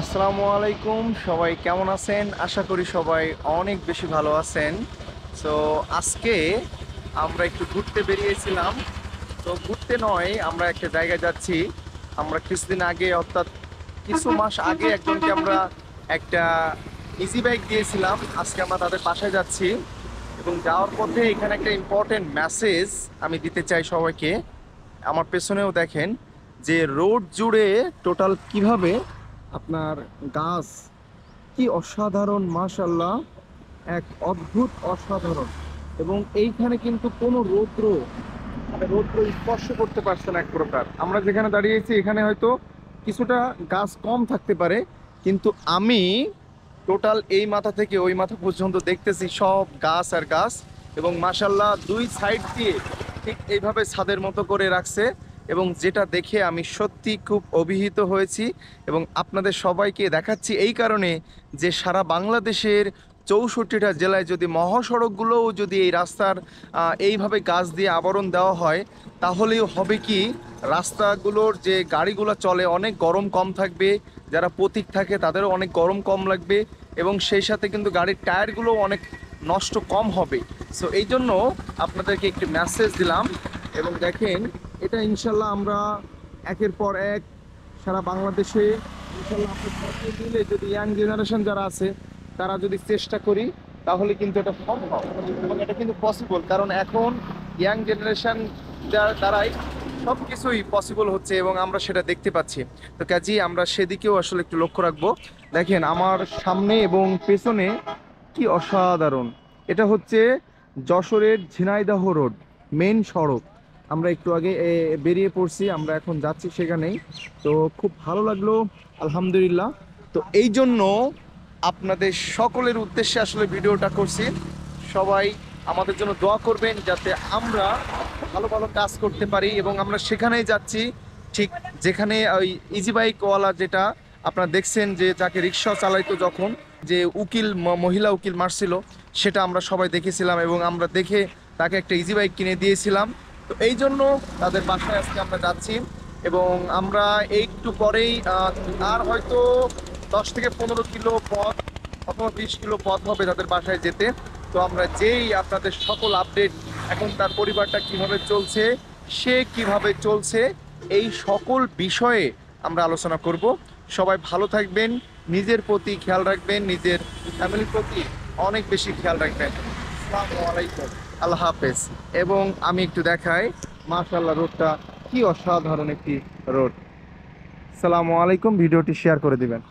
আসসালামু আলাইকুম, সবাই কেমন আছেন? আশা করি সবাই অনেক বেশি ভালো আছেন। সো আজকে আমরা একটু ঘুরতে বেরিয়েছিলাম। তো ঘুরতে নয়, আমরা একটা জায়গায় যাচ্ছি। আমরা কিছুদিন আগে, অর্থাৎ কিছু মাস আগে একজনকে আমরা একটা ইজি বাইক দিয়েছিলাম। আজকে আমরা তাদের বাসায় যাচ্ছি এবং যাওয়ার পথে এখানে একটা ইম্পর্টেন্ট মেসেজ আমি দিতে চাই সবাইকে। আমার পেছনেও দেখেন যে রোড জুড়ে টোটাল কিভাবে আপনার গাছ, কি অসাধারণ, মাশাল্লাহ, এক অদ্ভুত অসাধারণ। এবং এইখানে কিন্তু কোনো রৌদ্র, মানে রৌদ্র স্পর্শ করতে পারছে না এক প্রকার। আমরা যেখানে দাঁড়িয়েছি এখানে হয়তো কিছুটা গাছ কম থাকতে পারে, কিন্তু আমি টোটাল এই মাথা থেকে ওই মাথা পর্যন্ত দেখতেছি সব গাছ আর গাছ। এবং মাশাল্লাহ দুই সাইড দিয়ে ঠিক এইভাবে ছাদের মতো করে রাখছে। এবং যেটা দেখে আমি সত্যি খুব অভিহিত হয়েছি এবং আপনাদের সবাইকে দেখাচ্ছি এই কারণে যে সারা বাংলাদেশের 64টা জেলায় যদি মহাসড়কগুলোও যদি এই রাস্তার এইভাবে গাছ দিয়ে আবরণ দেওয়া হয়, তাহলেও হবে কি, রাস্তাগুলোর যে গাড়িগুলো চলে অনেক গরম কম থাকবে, যারা পথিক থাকে তাদেরও অনেক গরম কম লাগবে এবং সেই সাথে কিন্তু গাড়ির টায়ারগুলোও অনেক নষ্ট কম হবে। সো এই জন্য আপনাদেরকে একটি মেসেজ দিলাম। এবং দেখেন, এটা ইনশাল্লাহ আমরা একের পর এক সারা বাংলাদেশে ইনশাল্লাহ আমরা সবাই মিলে যদি ইয়াং জেনারেশন যারা আছে তারা যদি চেষ্টা করি, তাহলে কিন্তু এটা সম্ভব এবং এটা কিন্তু পসিবল। কারণ এখন ইয়াং জেনারেশন দ্বারাই সব কিছুই পসিবল হচ্ছে এবং আমরা সেটা দেখতে পাচ্ছি। তো কাজেই আমরা সেদিকেও আসলে একটু লক্ষ্য রাখবো। দেখেন আমার সামনে এবং পেছনে কি অসাধারণ। এটা হচ্ছে যশোরের ঝিনাইদহ রোড, মেন সড়ক। আমরা একটু আগে বেরিয়ে পড়ছি, আমরা এখন যাচ্ছি সেখানেই। তো খুব ভালো লাগলো, আলহামদুলিল্লাহ। তো এই জন্য আপনাদের সকলের উদ্দেশ্যে আসলে ভিডিওটা করছি। সবাই আমাদের জন্য দোয়া করবেন যাতে আমরা ভালো ভালো কাজ করতে পারি এবং আমরা সেখানেই যাচ্ছি, ঠিক যেখানে ওই ইজি বাইকওয়ালা, যেটা আপনারা দেখছেন যে যাকে রিক্সা চালাইতো, যখন যে উকিল, মহিলা উকিল মারছিল, সেটা আমরা সবাই দেখেছিলাম এবং আমরা দেখে তাকে একটা ইজি বাইক কিনে দিয়েছিলাম। তো এই জন্য তাদের বাসায় আজকে আমরা যাচ্ছি এবং আমরা একটু পরেই আর হয়তো 10 থেকে 15 কিলো পথ অথবা 20 কিলো পথ হবে তাদের বাসায় যেতে। তো আমরা যেই আপনাদের সকল আপডেট, এখন তার পরিবারটা কিভাবে চলছে, সে কিভাবে চলছে, এই সকল বিষয়ে আমরা আলোচনা করব। সবাই ভালো থাকবেন, নিজের প্রতি খেয়াল রাখবেন, নিজের ফ্যামিলির প্রতি অনেক বেশি খেয়াল রাখবেন। আসসালামু আলাইকুম, আল্লাহ হাফেজ। এবং আমি একটু দেখাই, মাশাআল্লাহ রোডটা কি অসাধারণ একটি রোড। আসসালামু আলাইকুম, ভিডিওটি শেয়ার করে দিবেন।